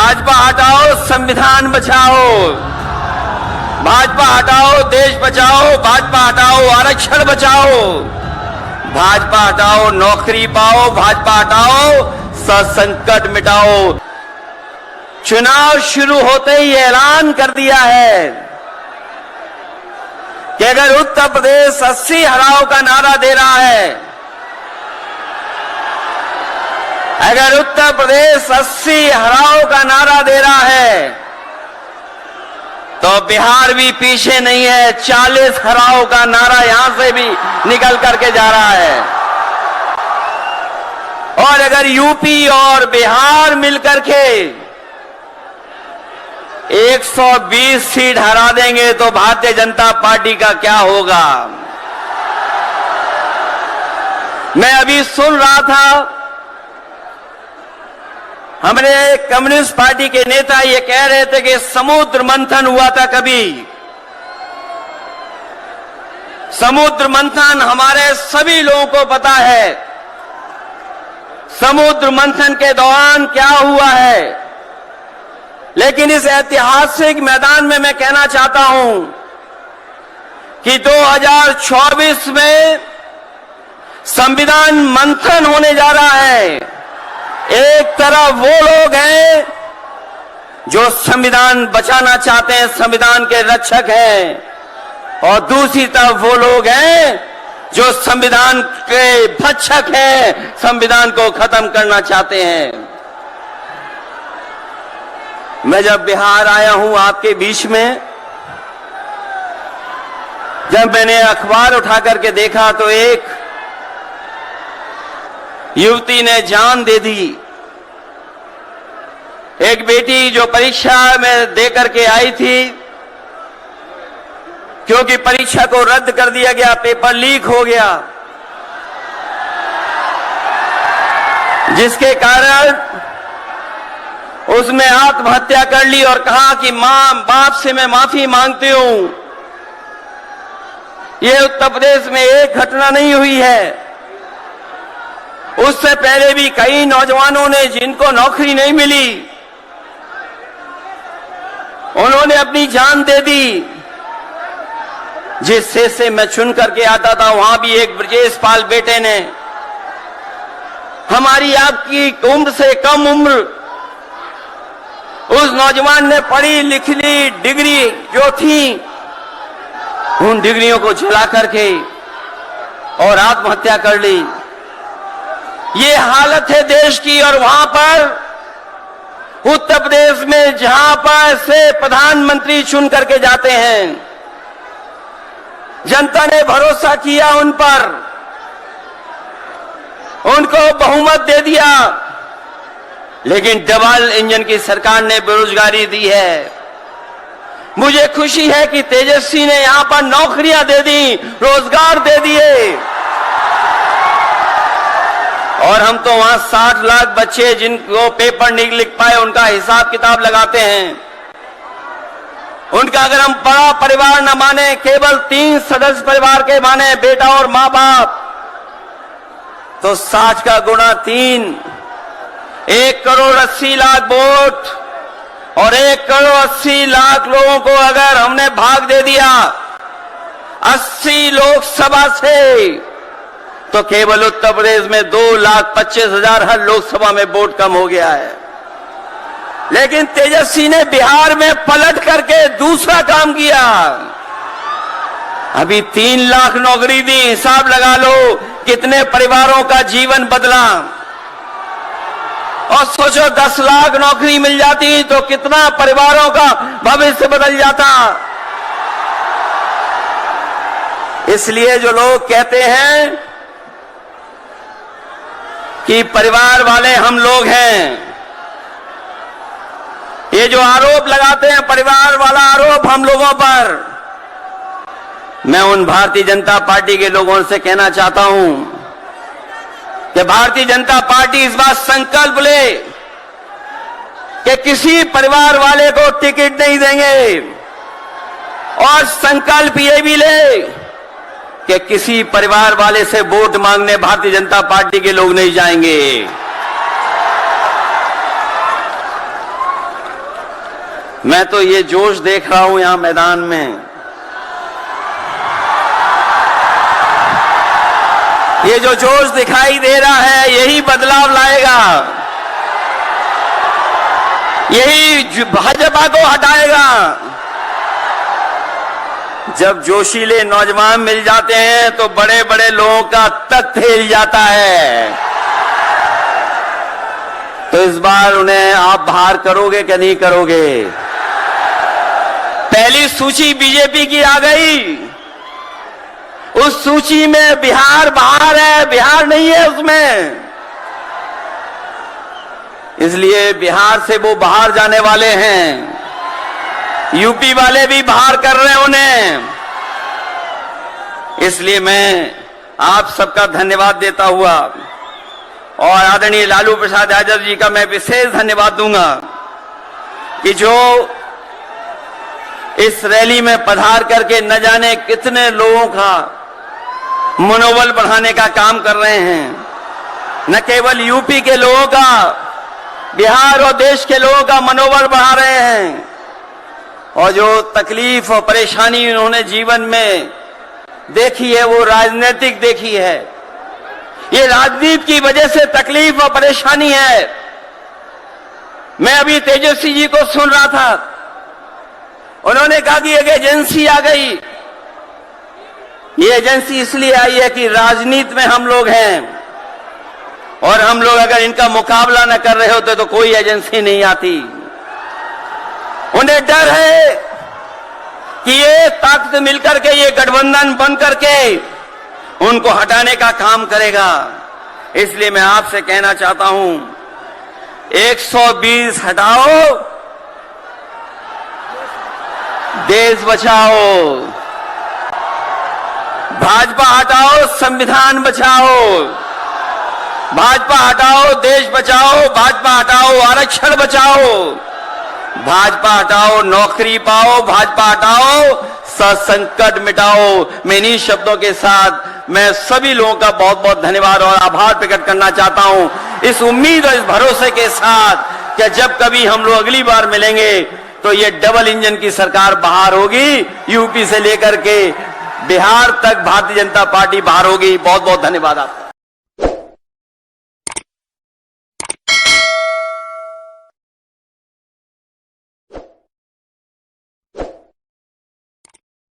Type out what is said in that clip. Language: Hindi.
भाजपा हटाओ, संविधान बचाओ। भाजपा हटाओ, देश बचाओ। भाजपा हटाओ, आरक्षण बचाओ। भाजपा हटाओ, नौकरी पाओ। भाजपा हटाओ, संकट मिटाओ। चुनाव शुरू होते ही ऐलान कर दिया है कि अगर उत्तर प्रदेश 80 हराओ का नारा दे रहा है, अगर उत्तर प्रदेश 80 हराओ का नारा दे रहा है, तो बिहार भी पीछे नहीं है। 40 हराओ का नारा यहां से भी निकल करके जा रहा है। और अगर यूपी और बिहार मिलकर के 120 सीट हरा देंगे तो भारतीय जनता पार्टी का क्या होगा? मैं अभी सुन रहा था, हमारे कम्युनिस्ट पार्टी के नेता ये कह रहे थे कि समुद्र मंथन हुआ था कभी। समुद्र मंथन हमारे सभी लोगों को पता है। समुद्र मंथन के दौरान क्या हुआ है, लेकिन इस ऐतिहासिक मैदान में मैं कहना चाहता हूं कि 2024 में संविधान मंथन होने जा रहा है। एक तरफ वो लोग हैं जो संविधान बचाना चाहते हैं, संविधान के रक्षक हैं, और दूसरी तरफ वो लोग हैं जो संविधान के भक्षक हैं, संविधान को खत्म करना चाहते हैं। मैं जब बिहार आया हूं आपके बीच में, जब मैंने अखबार उठा करके देखा तो एक युवती ने जान दे दी। एक बेटी जो परीक्षा में दे करके आई थी, क्योंकि परीक्षा को रद्द कर दिया गया, पेपर लीक हो गया, जिसके कारण उसने आत्महत्या कर ली और कहा कि मां बाप से मैं माफी मांगती हूं। यह उत्तर प्रदेश में एक घटना नहीं हुई है। उससे पहले भी कई नौजवानों ने, जिनको नौकरी नहीं मिली, उन्होंने अपनी जान दे दी। जिस देश से मैं चुन करके आता था, वहां भी एक ब्रजेश पाल बेटे ने, हमारी आपकी उम्र से कम उम्र, उस नौजवान ने पढ़ी लिख ली डिग्री जो थी, उन डिग्रियों को जला करके और आत्महत्या कर ली। ये हालत है देश की। और वहां पर उत्तर प्रदेश में, जहां पर से प्रधानमंत्री चुन करके जाते हैं, जनता ने भरोसा किया उन पर, उनको बहुमत दे दिया, लेकिन डबल इंजन की सरकार ने बेरोजगारी दी है। मुझे खुशी है कि तेजस्वी ने यहां पर नौकरियां दे दी, रोजगार दे दिए, और हम तो वहां 60 लाख बच्चे जिनको पेपर नहीं लिख पाए, उनका हिसाब किताब लगाते हैं। उनका अगर हम बड़ा परिवार न माने, केवल 3 सदस्य परिवार के माने, बेटा और मां बाप, तो 60 का गुणा 3, 1 करोड़ 80 लाख वोट, और 1 करोड़ 80 लाख लोगों को अगर हमने भाग दे दिया 80 लोकसभा से, तो केवल उत्तर प्रदेश में 2,25,000 हर लोकसभा में वोट कम हो गया है। लेकिन तेजस्वी ने बिहार में पलट करके दूसरा काम किया। अभी 3 लाख नौकरी दी, हिसाब लगा लो कितने परिवारों का जीवन बदला। और सोचो 10 लाख नौकरी मिल जाती तो कितना परिवारों का भविष्य बदल जाता। इसलिए जो लोग कहते हैं कि परिवार वाले हम लोग हैं, ये जो आरोप लगाते हैं परिवार वाला आरोप हम लोगों पर, मैं उन भारतीय जनता पार्टी के लोगों से कहना चाहता हूं कि भारतीय जनता पार्टी इस बात संकल्प ले कि किसी परिवार वाले को टिकट नहीं देंगे, और संकल्प ये भी ले कि किसी परिवार वाले से वोट मांगने भारतीय जनता पार्टी के लोग नहीं जाएंगे। मैं तो ये जोश देख रहा हूं यहां मैदान में, ये जो जोश दिखाई दे रहा है यही बदलाव लाएगा, यही भाजपा को हटाएगा। जब जोशीले नौजवान मिल जाते हैं तो बड़े बड़े लोगों का तख्त हिल जाता है। तो इस बार उन्हें आप बाहर करोगे कि नहीं करोगे? पहली सूची बीजेपी की आ गई, उस सूची में बिहार बाहर है, बिहार नहीं है उसमें। इसलिए बिहार से वो बाहर जाने वाले हैं, यूपी वाले भी बाहर कर रहे हैं उन्हें। इसलिए मैं आप सबका धन्यवाद देता हुआ और आदरणीय लालू प्रसाद यादव जी का मैं विशेष धन्यवाद दूंगा कि जो इस रैली में पधार करके न जाने कितने लोगों का मनोबल बढ़ाने का काम कर रहे हैं। न केवल यूपी के लोगों का, बिहार और देश के लोगों का मनोबल बढ़ा रहे हैं। और जो तकलीफ और परेशानी उन्होंने जीवन में देखी है वो राजनीतिक देखी है। ये राजनीति की वजह से तकलीफ और परेशानी है। मैं अभी तेजस्वी जी को सुन रहा था, उन्होंने कहा कि एक एजेंसी आ गई। ये एजेंसी इसलिए आई है कि राजनीति में हम लोग हैं और हम लोग अगर इनका मुकाबला न कर रहे होते तो कोई एजेंसी नहीं आती। उन्हें डर है कि ये ताकत मिलकर के, ये गठबंधन बन करके उनको हटाने का काम करेगा। इसलिए मैं आपसे कहना चाहता हूं, 120 हटाओ, देश बचाओ। भाजपा हटाओ, संविधान बचाओ। भाजपा हटाओ, देश बचाओ। भाजपा हटाओ, आरक्षण बचाओ। भाजपा हटाओ, नौकरी पाओ। भाजपा हटाओ, संकट मिटाओ। मैं इन्हीं शब्दों के साथ मैं सभी लोगों का बहुत बहुत धन्यवाद और आभार प्रकट करना चाहता हूं, इस उम्मीद और इस भरोसे के साथ कि जब कभी हम लोग अगली बार मिलेंगे तो ये डबल इंजन की सरकार बाहर होगी, यूपी से लेकर के बिहार तक भारतीय जनता पार्टी बाहर होगी। बहुत बहुत धन्यवाद आपका।